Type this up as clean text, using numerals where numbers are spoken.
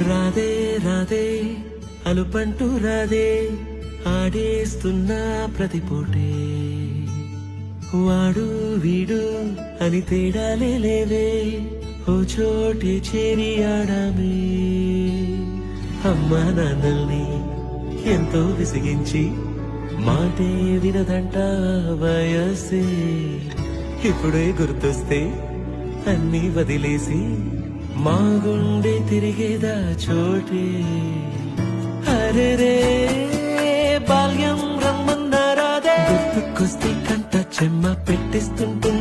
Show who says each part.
Speaker 1: రాదే రాదే అలుపంటూ రాదే ఆడేస్తున్నా ప్రతి పూటే వాడు వీడు అని తేడాలే లేవే ఓ చోటే చేరి ఆడామే అమ్మా నాన్నల్ని ఎంతో విసిగించి మాటే వినదంట వయసే ఇప్పుడే గుర్తొస్తే అన్నీ వదిలేసి మా గుండె తిరిగేదా చోటే అరే రే బాల్యం రమ్మన్నారాదే గుర్తుకొస్తే కంట చెమ్మ పెట్టిస్తుంటే